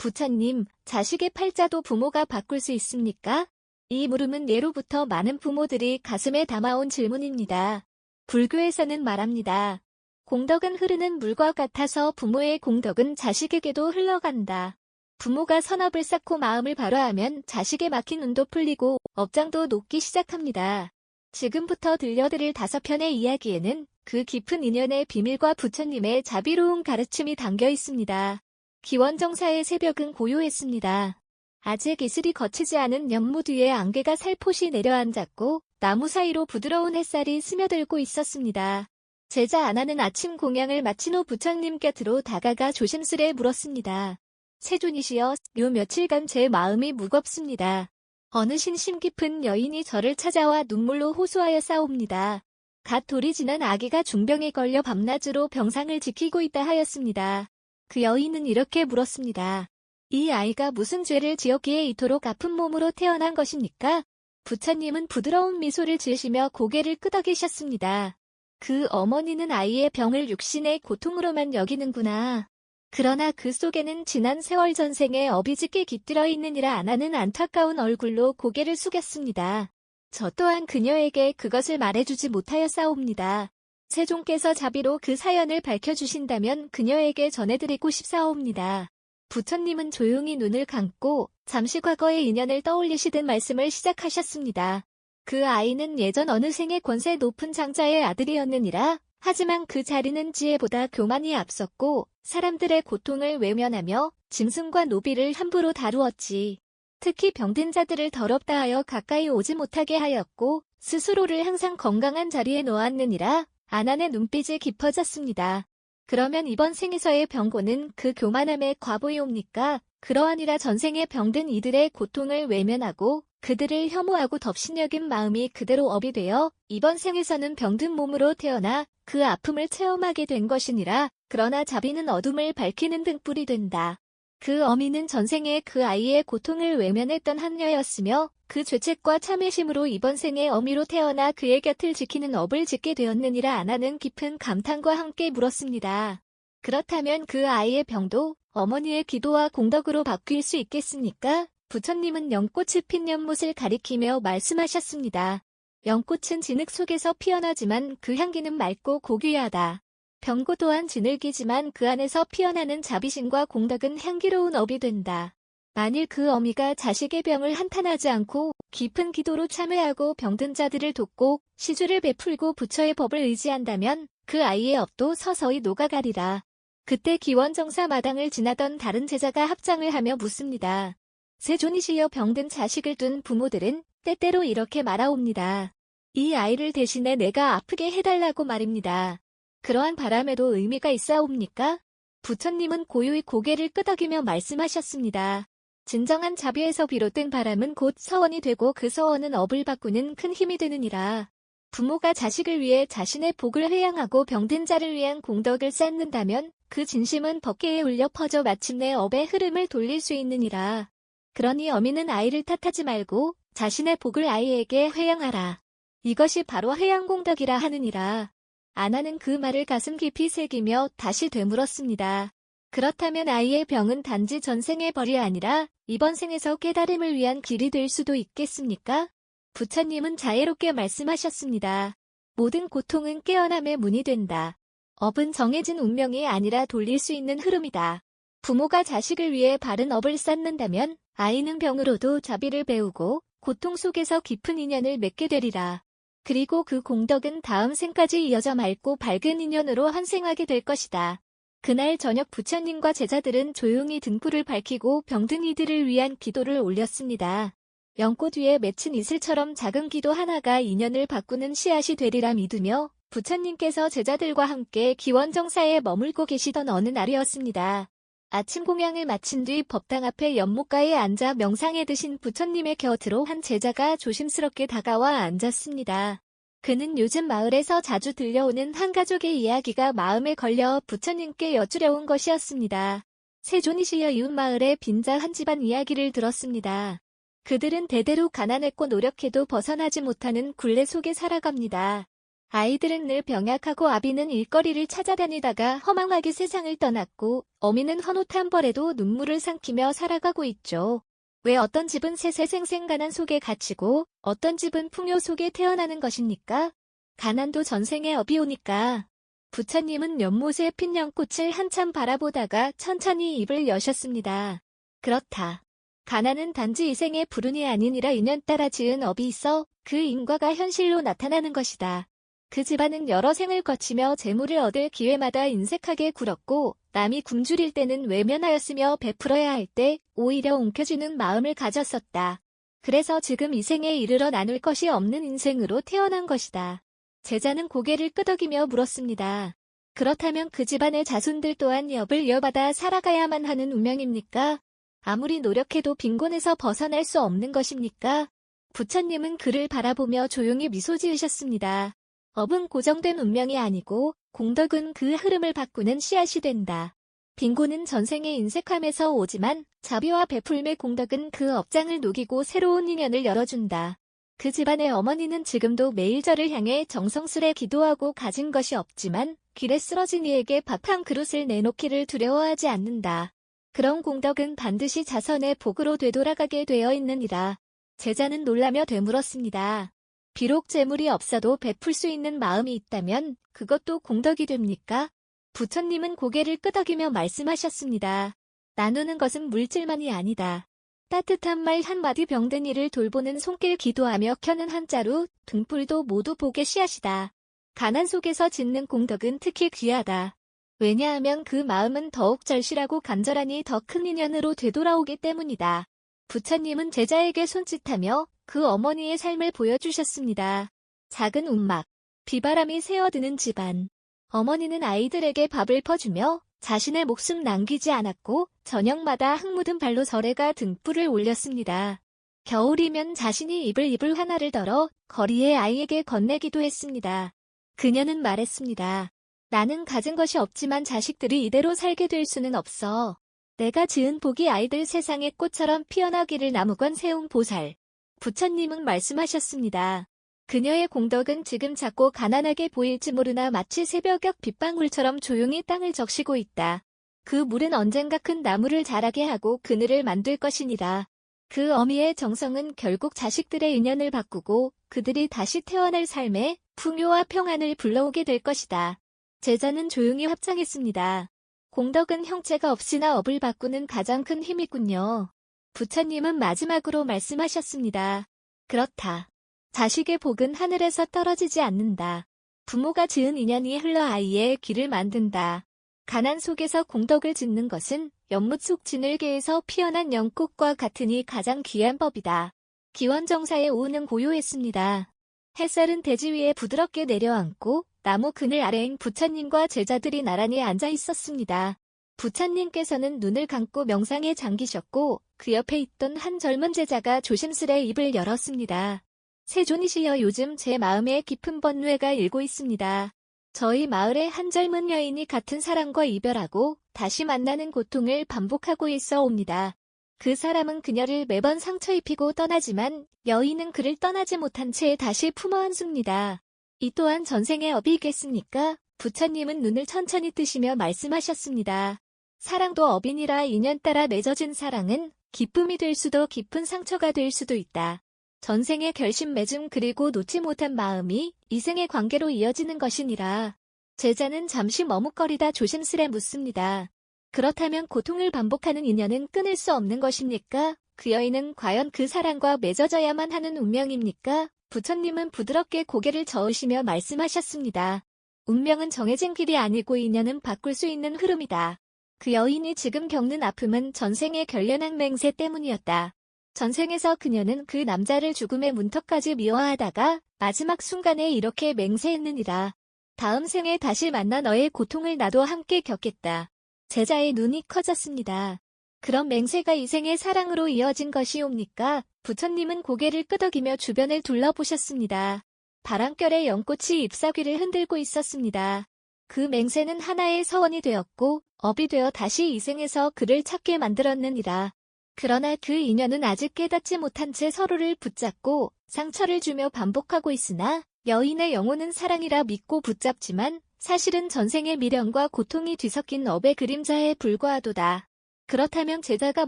부처님, 자식의 팔자도 부모가 바꿀 수 있습니까? 이 물음은 예로부터 많은 부모들이 가슴에 담아온 질문입니다. 불교에서는 말합니다. 공덕은 흐르는 물과 같아서 부모의 공덕은 자식에게도 흘러간다. 부모가 선업을 쌓고 마음을 바로하면 자식의 막힌 운도 풀리고 업장도 높기 시작합니다. 지금부터 들려드릴 5편의 이야기에는 그 깊은 인연의 비밀과 부처님의 자비로운 가르침이 담겨 있습니다. 기원정사의 새벽은 고요했습니다. 아직 이슬이 거치지 않은 연못 위에 안개가 살포시 내려앉았고 나무 사이로 부드러운 햇살이 스며들고 있었습니다. 제자 아나는 아침 공양을 마친 후 부처님 곁으로 다가가 조심스레 물었습니다. 세존이시여, 요 며칠간 제 마음이 무겁습니다. 어느 신심 깊은 여인이 저를 찾아와 눈물로 호소하여 싸웁니다. 갓 돌이 지난 아기가 중병에 걸려 밤낮으로 병상을 지키고 있다 하였습니다. 그 여인은 이렇게 물었습니다. 이 아이가 무슨 죄를 지었기에 이토록 아픈 몸으로 태어난 것입니까? 부처님은 부드러운 미소를 지으시며 고개를 끄덕이셨습니다. 그 어머니는 아이의 병을 육신의 고통으로만 여기는구나. 그러나 그 속에는 지난 세월 전생의 업이 짙게 깃들어 있느니라. 아나는 안타까운 얼굴로 고개를 숙였습니다. 저 또한 그녀에게 그것을 말해주지 못하여 싸웁니다. 세종께서 자비로 그 사연을 밝혀주신다면 그녀에게 전해드리고 싶사옵니다. 부처님은 조용히 눈을 감고 잠시 과거의 인연을 떠올리시듯 말씀을 시작하셨습니다. 그 아이는 예전 어느 생의 권세 높은 장자의 아들이었느니라. 하지만 그 자리는 지혜보다 교만이 앞섰고 사람들의 고통을 외면하며 짐승과 노비를 함부로 다루었지. 특히 병든 자들을 더럽다 하여 가까이 오지 못하게 하였고 스스로를 항상 건강한 자리에 놓았느니라. 아난의 눈빛이 깊어졌습니다. 그러면 이번 생에서의 병고는 그 교만함의 과보이옵니까? 그러하니라. 전생에 병든 이들의 고통을 외면하고 그들을 혐오하고 덥신여긴 마음이 그대로 업이 되어 이번 생에서는 병든 몸으로 태어나 그 아픔을 체험하게 된 것이니라. 그러나 자비는 어둠을 밝히는 등불이 된다. 그 어미는 전생에 그 아이의 고통을 외면했던 한여였으며 그 죄책과 참회심으로 이번 생에 어미로 태어나 그의 곁을 지키는 업을 짓게 되었느니라. 아나는 깊은 감탄과 함께 물었습니다. 그렇다면 그 아이의 병도 어머니의 기도와 공덕으로 바뀔 수 있겠습니까? 부처님은 연꽃이 핀 연못을 가리키며 말씀하셨습니다. 연꽃은 진흙 속에서 피어나지만 그 향기는 맑고 고귀하다. 병고 또한 진흙이지만 그 안에서 피어나는 자비심과 공덕은 향기로운 업이 된다. 만일 그 어미가 자식의 병을 한탄하지 않고 깊은 기도로 참회하고 병든 자들을 돕고 시주를 베풀고 부처의 법을 의지한다면 그 아이의 업도 서서히 녹아가리라. 그때 기원정사 마당을 지나던 다른 제자가 합장을 하며 묻습니다. 세존이시여, 병든 자식을 둔 부모들은 때때로 이렇게 말하옵니다. 이 아이를 대신에 내가 아프게 해달라고 말입니다. 그러한 바람에도 의미가 있사옵니까? 부처님은 고요히 고개를 끄덕이며 말씀하셨습니다. 진정한 자비에서 비롯된 바람은 곧 서원이 되고 그 서원은 업을 바꾸는 큰 힘이 되느니라. 부모가 자식을 위해 자신의 복을 회양하고 병든 자를 위한 공덕을 쌓는다면 그 진심은 법계에 울려 퍼져 마침내 업의 흐름을 돌릴 수 있느니라. 그러니 어미는 아이를 탓하지 말고 자신의 복을 아이에게 회양하라. 이것이 바로 회양공덕이라 하느니라. 아나는 그 말을 가슴 깊이 새기며 다시 되물었습니다. 그렇다면 아이의 병은 단지 전생의 벌이 아니라 이번 생에서 깨달음을 위한 길이 될 수도 있겠습니까? 부처님은 자애롭게 말씀하셨습니다. 모든 고통은 깨어남의 문이 된다. 업은 정해진 운명이 아니라 돌릴 수 있는 흐름이다. 부모가 자식을 위해 바른 업을 쌓는다면 아이는 병으로도 자비를 배우고 고통 속에서 깊은 인연을 맺게 되리라. 그리고 그 공덕은 다음 생까지 이어져 맑고 밝은 인연으로 환생하게 될 것이다. 그날 저녁 부처님과 제자들은 조용히 등불을 밝히고 병든 이들을 위한 기도를 올렸습니다. 연꽃 위에 맺힌 이슬처럼 작은 기도 하나가 인연을 바꾸는 씨앗이 되리라 믿으며 부처님께서 제자들과 함께 기원정사에 머물고 계시던 어느 날이었습니다. 아침 공양을 마친 뒤 법당 앞에 연못가에 앉아 명상에 드신 부처님의 곁으로 한 제자가 조심스럽게 다가와 앉았습니다. 그는 요즘 마을에서 자주 들려오는 한 가족의 이야기가 마음에 걸려 부처님께 여쭈려온 것이었습니다. 세존이시여, 이웃 마을의 빈자 한 집안 이야기를 들었습니다. 그들은 대대로 가난했고 노력해도 벗어나지 못하는 굴레 속에 살아갑니다. 아이들은 늘 병약하고 아비는 일거리를 찾아다니다가 허망하게 세상을 떠났고 어미는 헌옷 한 벌에도 눈물을 삼키며 살아가고 있죠. 왜 어떤 집은 세세생생가난 속에 갇히고 어떤 집은 풍요 속에 태어나는 것입니까? 가난도 전생의 업이오니까. 부처님은 연못에 핀 연꽃을 한참 바라보다가 천천히 입을 여셨습니다. 그렇다. 가난은 단지 이 생의 불운이 아니니라 인연 따라 지은 업이 있어 그 인과가 현실로 나타나는 것이다. 그 집안은 여러 생을 거치며 재물을 얻을 기회마다 인색하게 굴었고 남이 굶주릴 때는 외면하였으며 베풀어야 할 때 오히려 움켜쥐는 마음을 가졌었다. 그래서 지금 이 생에 이르러 나눌 것이 없는 인생으로 태어난 것이다. 제자는 고개를 끄덕이며 물었습니다. 그렇다면 그 집안의 자손들 또한 업을 이어받아 살아가야만 하는 운명입니까? 아무리 노력해도 빈곤에서 벗어날 수 없는 것입니까? 부처님은 그를 바라보며 조용히 미소 지으셨습니다. 업은 고정된 운명이 아니고 공덕은 그 흐름을 바꾸는 씨앗이 된다. 빈곤은 전생의 인색함에서 오지만 자비와 베풀매 공덕은 그 업장을 녹이고 새로운 인연을 열어준다. 그 집안의 어머니는 지금도 매일 저를 향해 정성스레 기도하고 가진 것이 없지만 길에 쓰러진 이에게 밥 한 그릇을 내놓기를 두려워하지 않는다. 그런 공덕은 반드시 자선의 복으로 되돌아가게 되어 있느니라. 제자는 놀라며 되물었습니다. 비록 재물이 없어도 베풀 수 있는 마음이 있다면 그것도 공덕이 됩니까? 부처님은 고개를 끄덕이며 말씀하셨습니다. 나누는 것은 물질만이 아니다. 따뜻한 말 한마디 병든 이를 돌보는 손길 기도하며 켜는 한자루, 등불도 모두 복의 씨앗이다. 가난 속에서 짓는 공덕은 특히 귀하다. 왜냐하면 그 마음은 더욱 절실하고 간절하니 더 큰 인연으로 되돌아오기 때문이다. 부처님은 제자에게 손짓하며 그 어머니의 삶을 보여주셨습니다. 작은 움막, 비바람이 새어드는 집안. 어머니는 아이들에게 밥을 퍼주며 자신의 목숨 남기지 않았고 저녁마다 흙 묻은 발로 절에가 등불을 올렸습니다. 겨울이면 자신이 입을 이불 하나를 덜어 거리의 아이에게 건네기도 했습니다. 그녀는 말했습니다. 나는 가진 것이 없지만 자식들이 이대로 살게 될 수는 없어. 내가 지은 복이 아이들 세상의 꽃처럼 피어나기를 나무건 세운 보살. 부처님은 말씀하셨습니다. 그녀의 공덕은 지금 작고 가난하게 보일지 모르나 마치 새벽녘 빗방울처럼 조용히 땅을 적시고 있다. 그 물은 언젠가 큰 나무를 자라게 하고 그늘을 만들 것이니라. 그 어미의 정성은 결국 자식들의 인연을 바꾸고 그들이 다시 태어날 삶에 풍요와 평안을 불러오게 될 것이다. 제자는 조용히 합장했습니다. 공덕은 형체가 없이나 업을 바꾸는 가장 큰 힘이군요. 부처님은 마지막으로 말씀하셨습니다. 그렇다. 자식의 복은 하늘에서 떨어지지 않는다. 부모가 지은 인연이 흘러 아이의 길을 만든다. 가난 속에서 공덕을 짓는 것은 연못 속 진을개에서 피어난 연꽃과 같으니 가장 귀한 법이다. 기원정사의 오후는 고요했습니다. 햇살은 대지 위에 부드럽게 내려앉고 나무 그늘 아래엔 부처님과 제자들이 나란히 앉아 있었습니다. 부처님께서는 눈을 감고 명상에 잠기셨고 그 옆에 있던 한 젊은 제자가 조심스레 입을 열었습니다. 세존이시여, 요즘 제 마음에 깊은 번뇌가 일고 있습니다. 저희 마을의 한 젊은 여인이 같은 사람과 이별하고 다시 만나는 고통을 반복하고 있어옵니다. 그 사람은 그녀를 매번 상처 입히고 떠나지만 여인은 그를 떠나지 못한 채 다시 품어 안습니다. 이 또한 전생의 업이겠습니까? 부처님은 눈을 천천히 뜨시며 말씀하셨습니다. 사랑도 업이니라. 인연 따라 맺어진 사랑은 기쁨이 될 수도 깊은 상처가 될 수도 있다. 전생의 결심 맺음 그리고 놓지 못한 마음이 이생의 관계로 이어지는 것이니라. 제자는 잠시 머뭇거리다 조심스레 묻습니다. 그렇다면 고통을 반복하는 인연은 끊을 수 없는 것입니까? 그 여인은 과연 그 사랑과 맺어져야만 하는 운명입니까? 부처님은 부드럽게 고개를 저으시며 말씀하셨습니다. 운명은 정해진 길이 아니고 인연은 바꿀 수 있는 흐름이다. 그 여인이 지금 겪는 아픔은 전생의 결연한 맹세 때문이었다. 전생에서 그녀는 그 남자를 죽음의 문턱까지 미워하다가 마지막 순간에 이렇게 맹세했느니라. 다음 생에 다시 만나 너의 고통을 나도 함께 겪겠다. 제자의 눈이 커졌습니다. 그런 맹세가 이 생의 사랑으로 이어진 것이옵니까? 부처님은 고개를 끄덕이며 주변을 둘러보셨습니다. 바람결에 연꽃이 잎사귀를 흔들고 있었습니다. 그 맹세는 하나의 서원이 되었고 업이 되어 다시 이 생에서 그를 찾게 만들었느니라. 그러나 그 인연은 아직 깨닫지 못한 채 서로를 붙잡고 상처를 주며 반복하고 있으나 여인의 영혼은 사랑이라 믿고 붙잡지만 사실은 전생의 미련과 고통이 뒤섞인 업의 그림자에 불과하도다. 그렇다면 제자가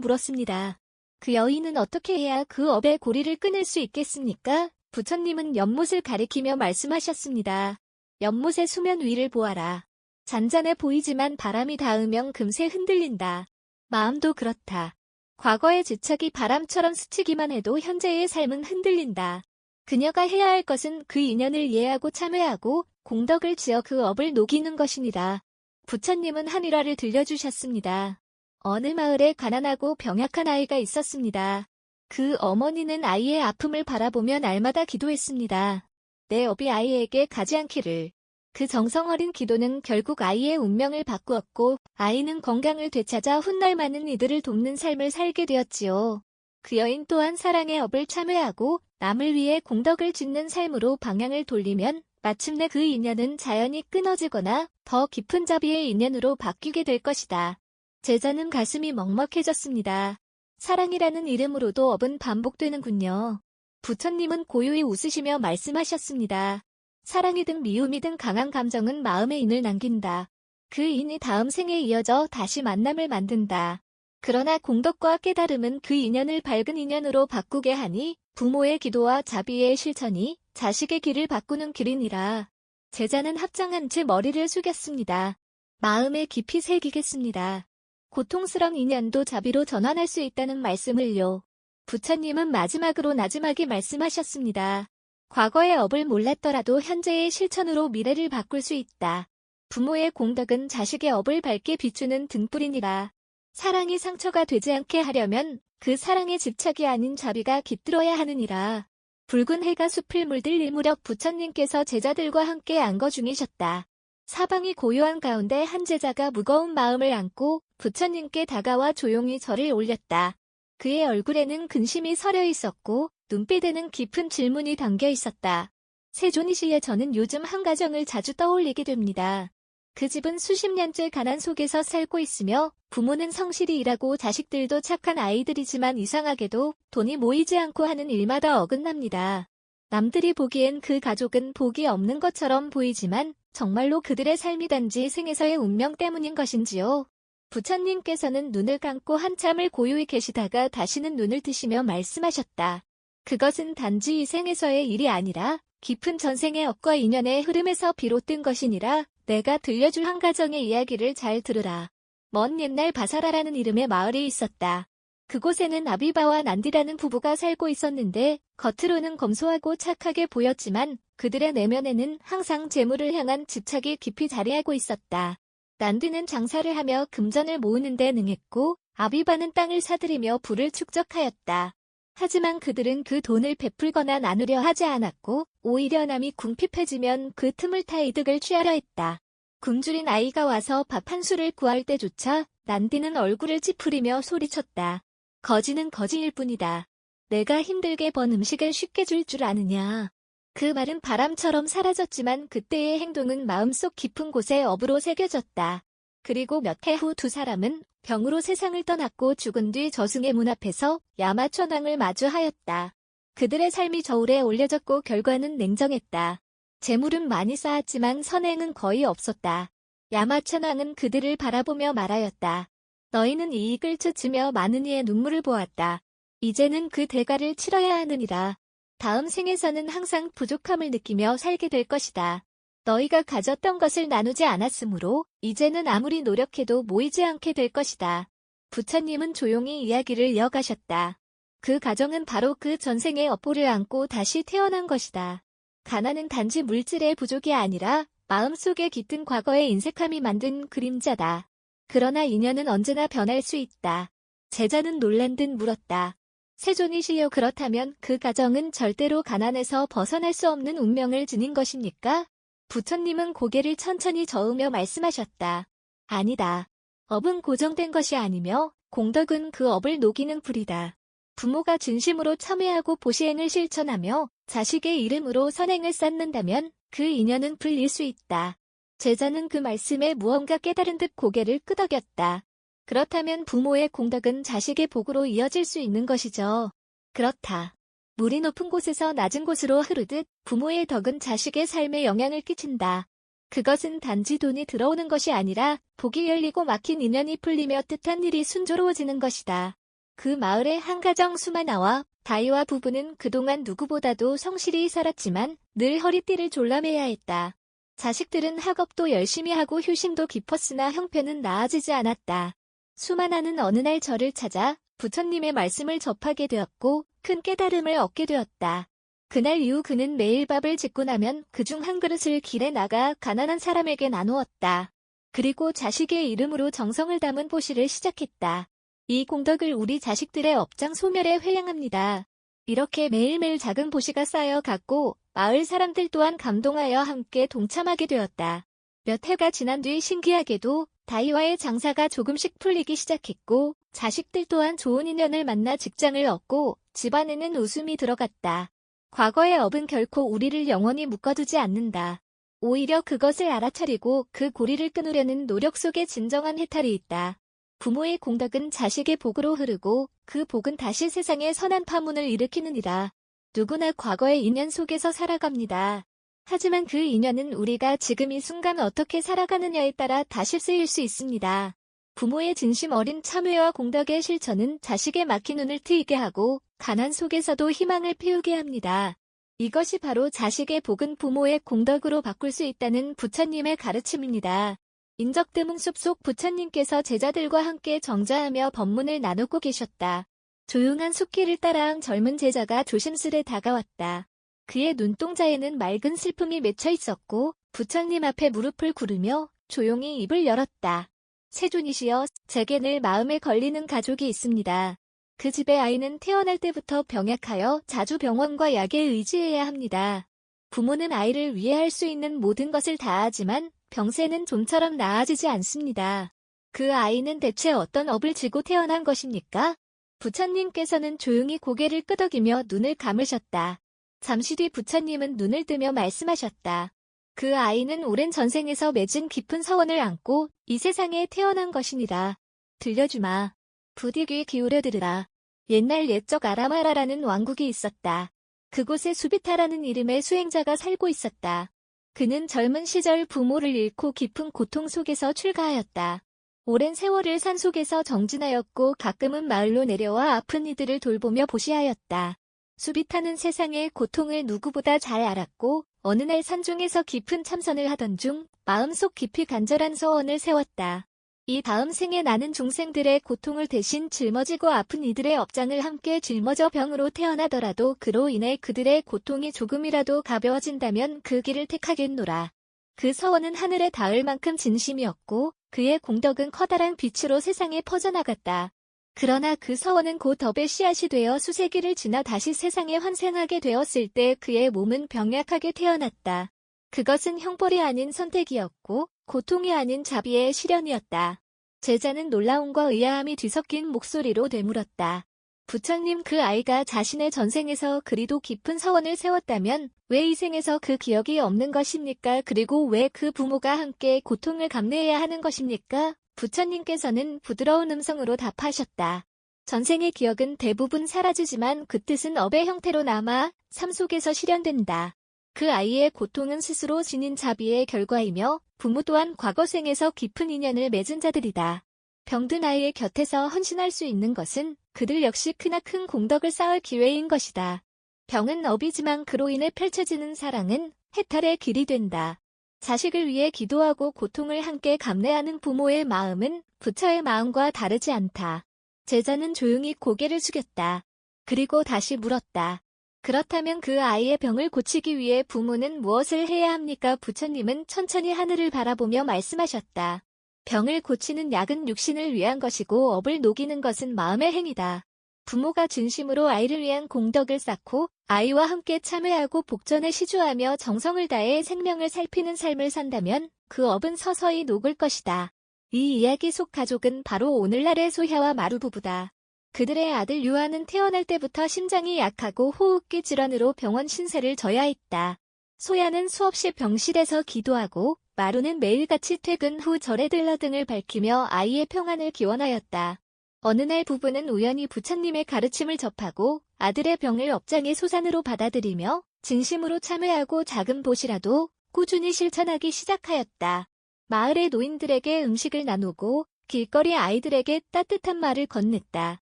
물었습니다. 그 여인은 어떻게 해야 그 업의 고리를 끊을 수 있겠습니까? 부처님은 연못을 가리키며 말씀하셨습니다. 연못의 수면 위를 보아라. 잔잔해 보이지만 바람이 닿으면 금세 흔들린다. 마음도 그렇다. 과거의 지척이 바람처럼 스치기만 해도 현재의 삶은 흔들린다. 그녀가 해야 할 것은 그 인연을 이해하고 참회하고 공덕을 지어 그 업을 녹이는 것이니라. 부처님은 한 일화를 들려주셨습니다. 어느 마을에 가난하고 병약한 아이가 있었습니다. 그 어머니는 아이의 아픔을 바라보며 날마다 기도했습니다. 내 업이 아이에게 가지 않기를. 그 정성 어린 기도는 결국 아이의 운명을 바꾸었고 아이는 건강을 되찾아 훗날 많은 이들을 돕는 삶을 살게 되었지요. 그 여인 또한 사랑의 업을 참회하고 남을 위해 공덕을 짓는 삶으로 방향을 돌리면 마침내 그 인연은 자연히 끊어지거나 더 깊은 자비의 인연으로 바뀌게 될 것이다. 제자는 가슴이 먹먹해졌습니다. 사랑이라는 이름으로도 업은 반복되는군요. 부처님은 고요히 웃으시며 말씀하셨습니다. 사랑이든 미움이든 강한 감정은 마음에 인을 남긴다. 그 인이 다음 생에 이어져 다시 만남을 만든다. 그러나 공덕과 깨달음은 그 인연을 밝은 인연으로 바꾸게 하니 부모의 기도와 자비의 실천이 자식의 길을 바꾸는 길이니라. 제자는 합장한 채 머리를 숙였습니다. 마음에 깊이 새기겠습니다. 고통스러운 인연도 자비로 전환할 수 있다는 말씀을요. 부처님은 마지막으로 나지막이 말씀하셨습니다. 과거의 업을 몰랐더라도 현재의 실천으로 미래를 바꿀 수 있다. 부모의 공덕은 자식의 업을 밝게 비추는 등불이니라. 사랑이 상처가 되지 않게 하려면 그 사랑의 집착이 아닌 자비가 깃들어야 하느니라. 붉은 해가 숲을 물들일 무렵 부처님께서 제자들과 함께 안거 중이셨다. 사방이 고요한 가운데 한 제자가 무거운 마음을 안고 부처님께 다가와 조용히 절을 올렸다. 그의 얼굴에는 근심이 서려 있었고 눈빛에는 깊은 질문이 담겨 있었다. 세존이시여, 저는 요즘 한 가정을 자주 떠올리게 됩니다. 그 집은 수십 년째 가난 속에서 살고 있으며 부모는 성실히 일하고 자식들도 착한 아이들이지만 이상하게도 돈이 모이지 않고 하는 일마다 어긋납니다. 남들이 보기엔 그 가족은 복이 없는 것처럼 보이지만 정말로 그들의 삶이 단지 생에서의 운명 때문인 것인지요. 부처님께서는 눈을 감고 한참을 고요히 계시다가 다시는 눈을 뜨시며 말씀하셨다. 그것은 단지 이 생에서의 일이 아니라 깊은 전생의 업과 인연의 흐름에서 비롯된 것이니라. 내가 들려줄 한 가정의 이야기를 잘 들으라. 먼 옛날 바사라라는 이름의 마을이 있었다. 그곳에는 아비바와 난디라는 부부가 살고 있었는데 겉으로는 검소하고 착하게 보였지만 그들의 내면에는 항상 재물을 향한 집착이 깊이 자리하고 있었다. 난디는 장사를 하며 금전을 모으는 데 능했고 아비바는 땅을 사들이며 부를 축적하였다. 하지만 그들은 그 돈을 베풀거나 나누려 하지 않았고 오히려 남이 궁핍해지면 그 틈을 타 이득을 취하려 했다. 굶주린 아이가 와서 밥 한 술을 구할 때조차 난디는 얼굴을 찌푸리며 소리쳤다. 거지는 거지일 뿐이다. 내가 힘들게 번 음식을 쉽게 줄 줄 아느냐. 그 말은 바람처럼 사라졌지만 그때의 행동은 마음속 깊은 곳에 업으로 새겨졌다. 그리고 몇 해 후 두 사람은 병으로 세상을 떠났고 죽은 뒤 저승의 문 앞에서 야마천왕을 마주하였다. 그들의 삶이 저울에 올려졌고 결과는 냉정했다. 재물은 많이 쌓았지만 선행은 거의 없었다. 야마천왕은 그들을 바라보며 말하였다. 너희는 이익을 쫓으며 많은 이의 눈물을 보았다. 이제는 그 대가를 치러야 하느니라. 다음 생에서는 항상 부족함을 느끼며 살게 될 것이다. 너희가 가졌던 것을 나누지 않았으므로 이제는 아무리 노력해도 모이지 않게 될 것이다. 부처님은 조용히 이야기를 이어가셨다. 그 가정은 바로 그 전생의 업보를 안고 다시 태어난 것이다. 가난은 단지 물질의 부족이 아니라 마음속에 깃든 과거의 인색함이 만든 그림자다. 그러나 인연은 언제나 변할 수 있다. 제자는 놀란 듯 물었다. 세존이시여, 그렇다면 그 가정은 절대로 가난에서 벗어날 수 없는 운명을 지닌 것입니까? 부처님은 고개를 천천히 저으며 말씀하셨다. 아니다. 업은 고정된 것이 아니며 공덕은 그 업을 녹이는 불이다. 부모가 진심으로 참회하고 보시행을 실천하며 자식의 이름으로 선행을 쌓는다면 그 인연은 풀릴 수 있다. 제자는 그 말씀에 무언가 깨달은 듯 고개를 끄덕였다. 그렇다면 부모의 공덕은 자식의 복으로 이어질 수 있는 것이죠. 그렇다. 물이 높은 곳에서 낮은 곳으로 흐르듯 부모의 덕은 자식의 삶에 영향을 끼친다. 그것은 단지 돈이 들어오는 것이 아니라 복이 열리고 막힌 인연이 풀리며 뜻한 일이 순조로워지는 것이다. 그 마을의 한 가정 수마나와 다이와 부부는 그동안 누구보다도 성실히 살았지만 늘 허리띠를 졸라매야 했다. 자식들은 학업도 열심히 하고 효심도 깊었으나 형편은 나아지지 않았다. 수마나는 어느 날 절을 찾아 부처님의 말씀을 접하게 되었고 큰 깨달음을 얻게 되었다. 그날 이후 그는 매일 밥을 짓고 나면 그중 한 그릇을 길에 나가 가난한 사람에게 나누었다. 그리고 자식의 이름으로 정성을 담은 보시를 시작했다. 이 공덕을 우리 자식들의 업장 소멸에 회양합니다. 이렇게 매일매일 작은 보시가 쌓여갔고 마을 사람들 또한 감동하여 함께 동참하게 되었다. 몇 해가 지난 뒤 신기하게도 다이와의 장사가 조금씩 풀리기 시작했고 자식들 또한 좋은 인연을 만나 직장을 얻고 집안에는 웃음이 들어갔다. 과거의 업은 결코 우리를 영원히 묶어두지 않는다. 오히려 그것을 알아차리고 그 고리를 끊으려는 노력 속에 진정한 해탈이 있다. 부모의 공덕은 자식의 복으로 흐르고 그 복은 다시 세상에 선한 파문을 일으키느니라. 누구나 과거의 인연 속에서 살아갑니다. 하지만 그 인연은 우리가 지금 이 순간 어떻게 살아가느냐에 따라 다시 쓰일 수 있습니다. 부모의 진심 어린 참회와 공덕의 실천은 자식의 막힌 눈을 트이게 하고 가난 속에서도 희망을 피우게 합니다. 이것이 바로 자식의 복은 부모의 공덕으로 바꿀 수 있다는 부처님의 가르침입니다. 인적드문 숲속 부처님께서 제자들과 함께 정자하며 법문을 나누고 계셨다. 조용한 숲길을 따라 젊은 제자가 조심스레 다가왔다. 그의 눈동자에는 맑은 슬픔이 맺혀 있었고 부처님 앞에 무릎을 꿇으며 조용히 입을 열었다. 세존이시여, 제게 늘 마음에 걸리는 가족이 있습니다. 그 집의 아이는 태어날 때부터 병약하여 자주 병원과 약에 의지해야 합니다. 부모는 아이를 위해 할 수 있는 모든 것을 다하지만 병세는 좀처럼 나아지지 않습니다. 그 아이는 대체 어떤 업을 지고 태어난 것입니까? 부처님께서는 조용히 고개를 끄덕이며 눈을 감으셨다. 잠시 뒤 부처님은 눈을 뜨며 말씀하셨다. 그 아이는 오랜 전생에서 맺은 깊은 서원을 안고 이 세상에 태어난 것이니라. 들려주마. 부디 귀 기울여 들으라. 옛날 옛적 아라마라라는 왕국이 있었다. 그곳에 수비타라는 이름의 수행자가 살고 있었다. 그는 젊은 시절 부모를 잃고 깊은 고통 속에서 출가하였다. 오랜 세월을 산속에서 정진하였고 가끔은 마을로 내려와 아픈 이들을 돌보며 보시하였다. 수비타는 세상의 고통을 누구보다 잘 알았고 어느 날 산중에서 깊은 참선을 하던 중 마음속 깊이 간절한 소원을 세웠다. 이 다음 생에 나는 중생들의 고통을 대신 짊어지고 아픈 이들의 업장을 함께 짊어져 병으로 태어나더라도 그로 인해 그들의 고통이 조금이라도 가벼워진다면 그 길을 택하겠노라. 그 서원은 하늘에 닿을 만큼 진심이었고 그의 공덕은 커다란 빛으로 세상에 퍼져나갔다. 그러나 그 서원은 곧 업의 씨앗이 되어 수세기를 지나 다시 세상에 환생하게 되었을 때 그의 몸은 병약하게 태어났다. 그것은 형벌이 아닌 선택이었고 고통이 아닌 자비의 실현이었다. 제자는 놀라움과 의아함이 뒤섞인 목소리로 되물었다. 부처님, 그 아이가 자신의 전생에서 그리도 깊은 서원을 세웠다면 왜 이 생에서 그 기억이 없는 것입니까? 그리고 왜 그 부모가 함께 고통을 감내해야 하는 것입니까? 부처님께서는 부드러운 음성으로 답하셨다. 전생의 기억은 대부분 사라지지만 그 뜻은 업의 형태로 남아 삶 속에서 실현된다. 그 아이의 고통은 스스로 지닌 자비의 결과이며 부모 또한 과거생에서 깊은 인연을 맺은 자들이다. 병든 아이의 곁에서 헌신할 수 있는 것은 그들 역시 크나큰 공덕을 쌓을 기회인 것이다. 병은 업이지만 그로 인해 펼쳐지는 사랑은 해탈의 길이 된다. 자식을 위해 기도하고 고통을 함께 감내하는 부모의 마음은 부처의 마음과 다르지 않다. 제자는 조용히 고개를 숙였다. 그리고 다시 물었다. 그렇다면 그 아이의 병을 고치기 위해 부모는 무엇을 해야 합니까? 부처님은 천천히 하늘을 바라보며 말씀하셨다. 병을 고치는 약은 육신을 위한 것이고 업을 녹이는 것은 마음의 행위다. 부모가 진심으로 아이를 위한 공덕을 쌓고 아이와 함께 참회하고 복전에 시주하며 정성을 다해 생명을 살피는 삶을 산다면 그 업은 서서히 녹을 것이다. 이 이야기 속 가족은 바로 오늘날의 소야와 마루 부부다. 그들의 아들 유아는 태어날 때부터 심장이 약하고 호흡기 질환으로 병원 신세를 져야 했다. 소야는 수없이 병실에서 기도하고 마루는 매일같이 퇴근 후 절에 들러 등을 밝히며 아이의 평안을 기원하였다. 어느 날 부부는 우연히 부처님의 가르침을 접하고 아들의 병을 업장의 소산으로 받아들이며 진심으로 참회하고 작은 보시라도 꾸준히 실천하기 시작하였다. 마을의 노인들에게 음식을 나누고 길거리 아이들에게 따뜻한 말을 건넸다.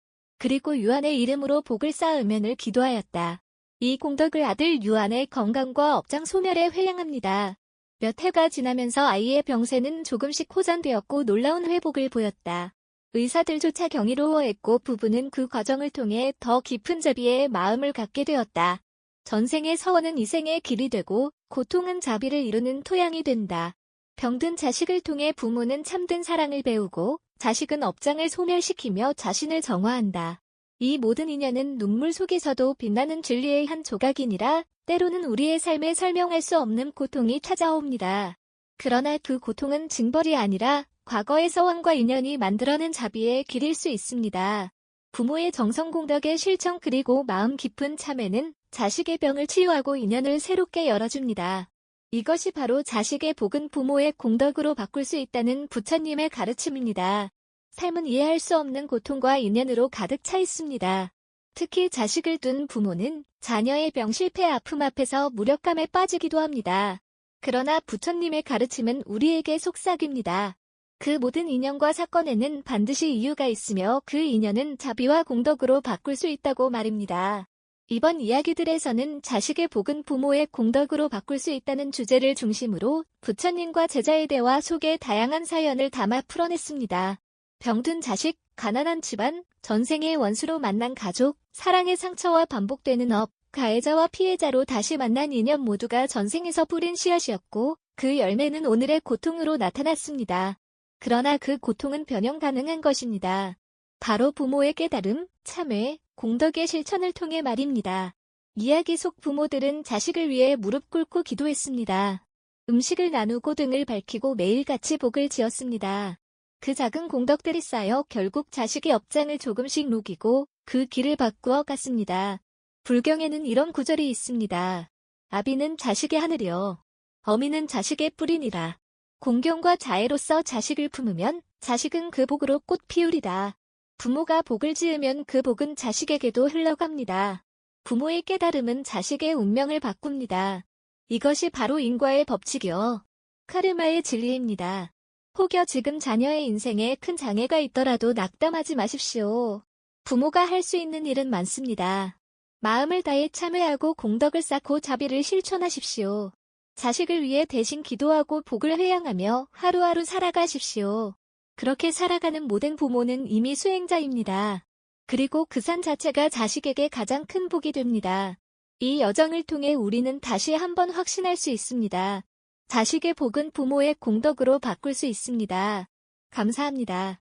그리고 유한의 이름으로 복을 쌓으면을 기도하였다. 이 공덕을 아들 유한의 건강과 업장 소멸에 회양합니다. 몇 해가 지나면서 아이의 병세는 조금씩 호전되었고 놀라운 회복을 보였다. 의사들조차 경이로워했고 부부는 그 과정을 통해 더 깊은 자비의 마음을 갖게 되었다. 전생의 서원은 이생의 길이 되고 고통은 자비를 이루는 토양이 된다. 병든 자식을 통해 부모는 참된 사랑을 배우고 자식은 업장을 소멸시키며 자신을 정화한다. 이 모든 인연은 눈물 속에서도 빛나는 진리의 한 조각이니라 때로는 우리의 삶에 설명할 수 없는 고통이 찾아옵니다. 그러나 그 고통은 징벌이 아니라 과거의 서원과 인연이 만들어낸 자비의 길일 수 있습니다. 부모의 정성공덕의 실천 그리고 마음 깊은 참회는 자식의 병을 치유하고 인연을 새롭게 열어줍니다. 이것이 바로 자식의 복은 부모의 공덕으로 바꿀 수 있다는 부처님의 가르침입니다. 삶은 이해할 수 없는 고통과 인연으로 가득 차 있습니다. 특히 자식을 둔 부모는 자녀의 병 실패 아픔 앞에서 무력감에 빠지기도 합니다. 그러나 부처님의 가르침은 우리에게 속삭입니다. 그 모든 인연과 사건에는 반드시 이유가 있으며 그 인연은 자비와 공덕으로 바꿀 수 있다고 말입니다. 이번 이야기들에서는 자식의 복은 부모의 공덕으로 바꿀 수 있다는 주제를 중심으로 부처님과 제자의 대화 속에 다양한 사연을 담아 풀어냈습니다. 병든 자식, 가난한 집안, 전생의 원수로 만난 가족, 사랑의 상처와 반복되는 업, 가해자와 피해자로 다시 만난 인연 모두가 전생에서 뿌린 씨앗이었고 그 열매는 오늘의 고통으로 나타났습니다. 그러나 그 고통은 변형 가능한 것입니다. 바로 부모의 깨달음, 참회, 공덕의 실천을 통해 말입니다. 이야기 속 부모들은 자식을 위해 무릎 꿇고 기도했습니다. 음식을 나누고 등을 밝히고 매일같이 복을 지었습니다. 그 작은 공덕들이 쌓여 결국 자식의 업장을 조금씩 녹이고 그 길을 바꾸어 갔습니다. 불경에는 이런 구절이 있습니다. 아비는 자식의 하늘이요. 어미는 자식의 뿌리니라. 공경과 자애로서 자식을 품으면 자식은 그 복으로 꽃 피우리라. 부모가 복을 지으면 그 복은 자식에게도 흘러갑니다. 부모의 깨달음은 자식의 운명을 바꿉니다. 이것이 바로 인과의 법칙이요. 카르마의 진리입니다. 혹여 지금 자녀의 인생에 큰 장애가 있더라도 낙담하지 마십시오. 부모가 할 수 있는 일은 많습니다. 마음을 다해 참회하고 공덕을 쌓고 자비를 실천하십시오. 자식을 위해 대신 기도하고 복을 회양하며 하루하루 살아가십시오. 그렇게 살아가는 모든 부모는 이미 수행자입니다. 그리고 그 산 자체가 자식에게 가장 큰 복이 됩니다. 이 여정을 통해 우리는 다시 한번 확신할 수 있습니다. 자식의 복은 부모의 공덕으로 바꿀 수 있습니다. 감사합니다.